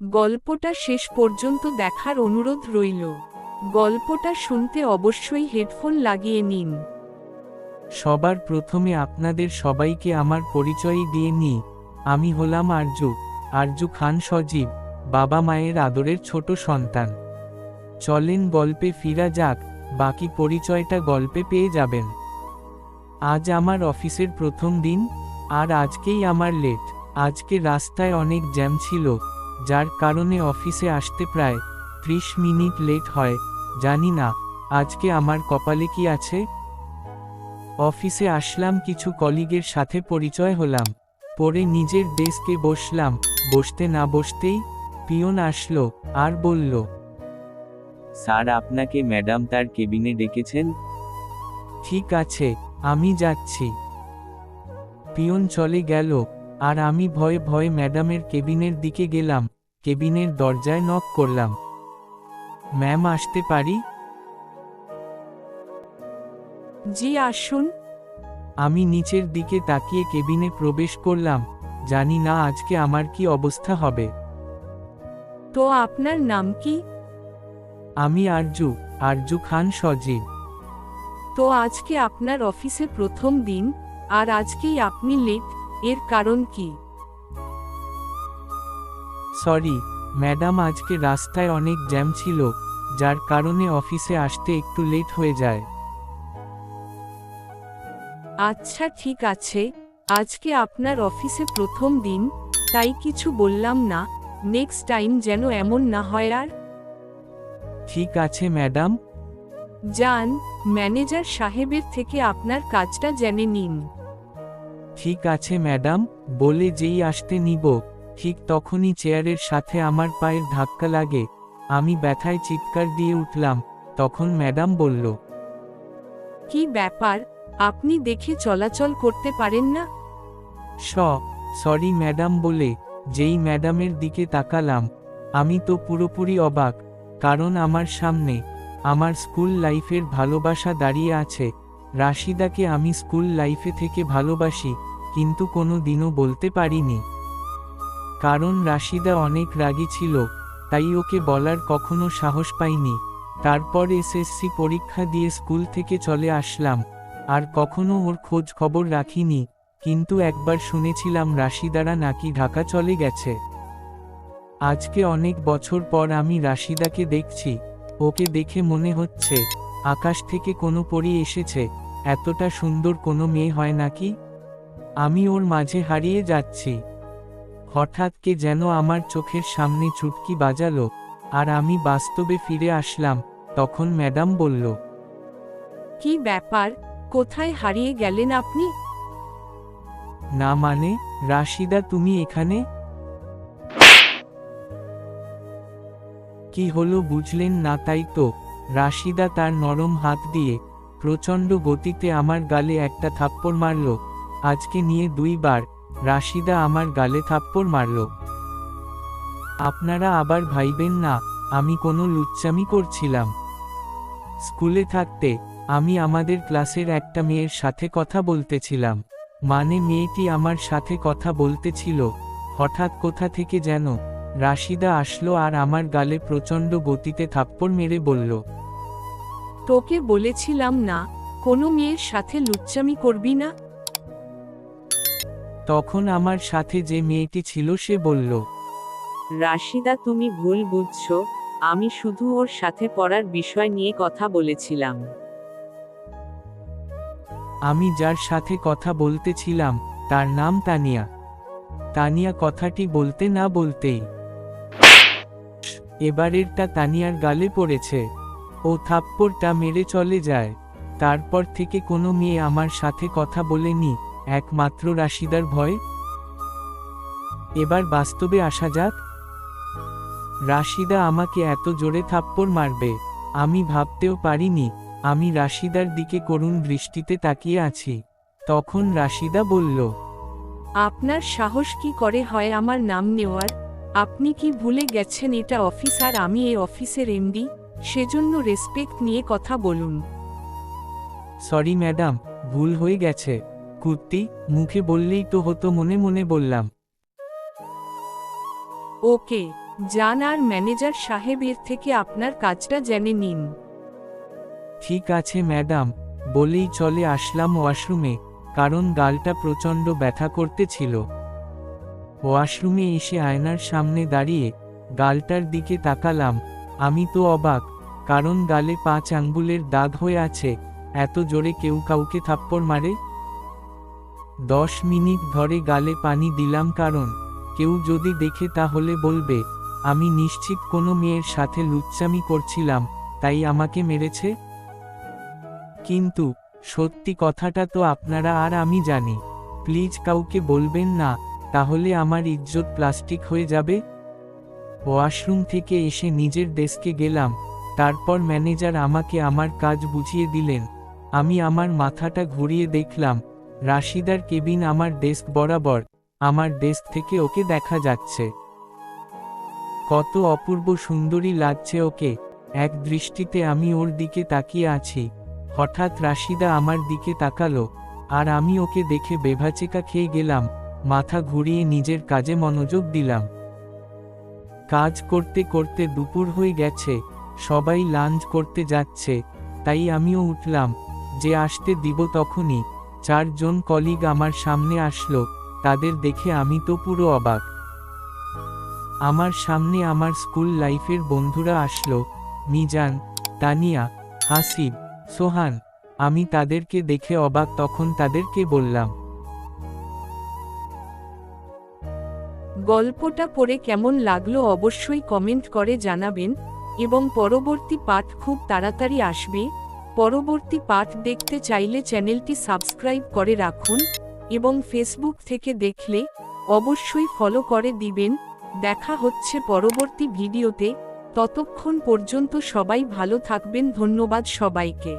গল্পটা শেষ পর্যন্ত দেখার অনুরোধ রইল। গল্পটা শুনতে অবশ্যই হেডফোন লাগিয়ে নিন। সবার প্রথমে আপনাদের সবাইকে আমার পরিচয় দিয়ে নিই। আমি হলাম আরজু খান সজীব, বাবা মায়ের আদরের ছোট সন্তান। চলেন গল্পে ফিরা যাক, বাকি পরিচয়টা গল্পে পেয়ে যাবেন। আজ আমার অফিসের প্রথম দিন, আর আজকেই আমার লেট। আজকে রাস্তায় অনেক জ্যাম ছিল, যার কারণে অফিসে আসতে প্রায় 30 মিনিট লেট হয়। জানি না আজকে আমার কপালে কি আছে। অফিসে আসলাম, কিছু কলিগের সাথে পরিচয় হলাম, পরে নিজের ডেস্কে বসলাম। বসতে না বসতেই পিয়ন আসলো আর বলল, স্যার, আপনাকে ম্যাডাম তার কেবিনে ডেকেছেন। ঠিক আছে, আমি যাচ্ছি। পিয়ন চলে গেল, আর আমি ভয়ে ভয়ে ম্যাডামের কেবিনের দিকে গেলাম। কেবিনের দরজায় নক করলাম। ম্যাম, আসতে পারি? জি, আসুন। আমি নিচের দিকে তাকিয়ে কেবিনে প্রবেশ করলাম। জানি না আজকে আমার কি অবস্থা হবে। তো আপনার নাম কি? আমি আরজু খান সজীব। তো আজকে আপনার অফিসে প্রথম দিন, আর আজকেই আপনি লেট, এর কারণ কি? সরি ম্যাডাম, আজকে রাস্তায় অনেক জ্যাম ছিল, যার কারণে অফিসে আসতে একটু লেট হয়ে যায়। আচ্ছা, ঠিক আছে, আজকে আপনার অফিসে প্রথম দিন, তাই কিছু বললাম না। নেক্সট টাইম যেন এমন না হয়। আর ঠিক আছে ম্যাডাম। যান, ম্যানেজার সাহেবের থেকে আপনার কাজটা জেনে নিন। ঠিক আছে ম্যাডাম, বলে যেই আসতে নিব, ঠিক তখনই চেয়ারের সাথে আমার পায়ের ধাক্কা লাগে। আমি ব্যথায় চিৎকার দিয়ে উঠলাম। তখন ম্যাডাম বলল, কি ব্যাপার, আপনি দেখে চলাচল করতে পারেন না? সরি ম্যাডাম বলে যেই ম্যাডামের দিকে তাকালাম, আমি তো পুরোপুরি অবাক, কারণ আমার সামনে আমার স্কুল লাইফের ভালোবাসা দাঁড়িয়ে আছে। রাশিদাকে আমি স্কুল লাইফে থেকে ভালোবাসি, কিন্তু কোনো দিনও বলতে পারিনি, কারণ রাশিদা অনেক রাগী ছিল, তাই ওকে বলার কখনো সাহস পাইনি। তারপর এসএসসি পরীক্ষা দিয়ে স্কুল থেকে চলে আসলাম, আর কখনো ওর খোঁজ খবর রাখিনি। কিন্তু একবার শুনেছিলাম রাশিদারা নাকি ঢাকা চলে গেছে। আজকে অনেক বছর পর আমি রাশিদাকে দেখছি। ওকে দেখে মনে হচ্ছে আকাশ থেকে কোনো পরী এসেছে। এতটা সুন্দর কোনো মেয়ে হয় নাকি? আমি ওর মাঝে হারিয়ে যাচ্ছি। হঠাৎ কে যেন আমার চোখের সামনে চুটকি বাজালো, আর আমি বাস্তবে ফিরে আসলাম। তখন ম্যাডাম বলল, কি ব্যাপার, কোথায় হারিয়ে গেলেন আপনি? না মানে, রাশিদা তুমি এখানে? কি হলো বুঝলেন না তাই তো? রাশিদা তার নরম হাত দিয়ে প্রচণ্ড গতিতে আমার গালে একটা থাপ্পড় মারল। আজকে নিয়ে 2 বার রাশিদা আমার গালে থাপ্পড় মারল। আপনারা আবার ভাইবেন না আমি কোনো লুচ্চামি করছিলাম। স্কুলে থাকতে আমি আমাদের ক্লাসের একটা মেয়ের সাথে কথা বলতেছিলাম, মানে মেয়েটি আমার সাথে কথা বলতেছিল। হঠাৎ কোথা থেকে যেন রাশিদা আসলো আর আমার গালে প্রচণ্ড গতিতে থাপ্পড় মেরে বলল, তোকে বলেছিলাম না কোনো মেয়ের সাথে লুচ্চামি করবি না? তখন আমার সাথে যে মেয়েটি ছিল সে বলল, রাশিদা, তুমি ভুল বুঝছো, আমি শুধু ওর সাথে পড়ার বিষয় নিয়ে কথা বলেছিলাম। আমি যার সাথে কথা বলতেছিলাম তার নাম তানিয়া। তানিয়া কথাটি বলতে না বলতেই এবারেরটা তানিয়ার গালে পড়েছে। ও থাপ্পড়টা মেরে চলে যায়। তারপর থেকে কোনো মেয়ে আমার সাথে কথা বলেনি, একমাত্র রাশিদার ভয়। এবার বাস্তবে আসা যাক। রাশিদা আমাকে এত জোরে থাপ্পড় মারবে আমি ভাবতেও পারিনি। আমি রাশিদার দিকে করুণ দৃষ্টিতে তাকিয়ে আছি। তখন রাশিদা বলল, আপনার সাহস কি করে হয় আমার নাম নেওয়ার? আপনি কি ভুলে গেছেন এটা অফিস আর আমি এই অফিসের এমডি? সেজন্য রেসপেক্ট নিয়ে কথা বলুন। সরি ম্যাডাম, ভুল হয়ে গেছে। কুত্তি, মুখে বললেই তো হতো, মনে মনে বললাম। ওকে, যান আর ম্যানেজার সাহেবের থেকে আপনার কাজটা জেনে নিন। ঠিক আছে ম্যাডাম, বলেই চলে আসলাম ওয়াশরুমে, কারণ গালটা প্রচণ্ড ব্যথা করতেছিল। ওয়াশরুমে এসে আয়নার সামনে দাঁড়িয়ে গালটার দিকে তাকালাম। আমি তো অবাক, কারণ গালে 5 আঙ্গুলের দাগ হয়ে আছে। এত জোরে কেউ কাউকে থাপ্পড় মারে? 10 মিনিট ধরে গালে পানি দিলাম, কারণ কেউ যদি দেখে তাহলে বলবে আমি নিশ্চিত কোনো মেয়ের সাথে লুচ্চামি করছিলাম, তাই আমাকে মেরেছে। কিন্তু সত্যি কথাটা তো আপনারা আর আমি জানি। প্লিজ কাউকে বলবেন না, তাহলে আমার ইজ্জত প্লাস্টিক হয়ে যাবে। ওয়াশরুম থেকে এসে নিজের ডেস্কে গেলাম। তারপর ম্যানেজার আমাকে আমার কাজ বুঝিয়ে দিলেন। আমি আমার মাথাটা ঘুরিয়ে দেখলাম রাশিদার কেবিন আমার ডেস্ক বরাবর। আমার ডেস্ক থেকে ওকে দেখা যাচ্ছে। কত অপূর্ব সুন্দরী লাগছে ওকে। এক দৃষ্টিতে আমি ওর দিকে তাকিয়ে আছি। হঠাৎ রাশিদা আমার দিকে তাকালো, আর আমি ওকে দেখে বেভাচেকা খেয়ে গেলাম। মাথা ঘুরিয়ে নিজের কাজে মনোযোগ দিলাম। কাজ করতে করতে দুপুর হয়ে গেছে, সবাই লাঞ্চ করতে যাচ্ছে, তাই আমিও উঠলাম যে আসতে দিব। তখনই 4 জন কলিগ আমার সামনে আসলো। তাদের দেখে আমি তো পুরো অবাক। আমার সামনে আমার স্কুল লাইফের বন্ধুরা আসলো, মিজান, তানিয়া, হাসিব, সোহান। আমি তাদেরকে দেখে অবাক। তখন তাদেরকে বললাম, গল্পটা পড়ে কেমন লাগলো অবশ্যই কমেন্ট করে জানাবেন, এবং পরবর্তী পার্ট খুব তাড়াতাড়ি আসবে। পরবর্তী পার্ট দেখতে চাইলে চ্যানেলটি সাবস্ক্রাইব করে রাখুন, এবং ফেসবুক থেকে দেখলে অবশ্যই ফলো করে দিবেন। দেখা হচ্ছে পরবর্তী ভিডিওতে। ততক্ষণ পর্যন্ত সবাই ভালো থাকবেন। ধন্যবাদ সবাইকে।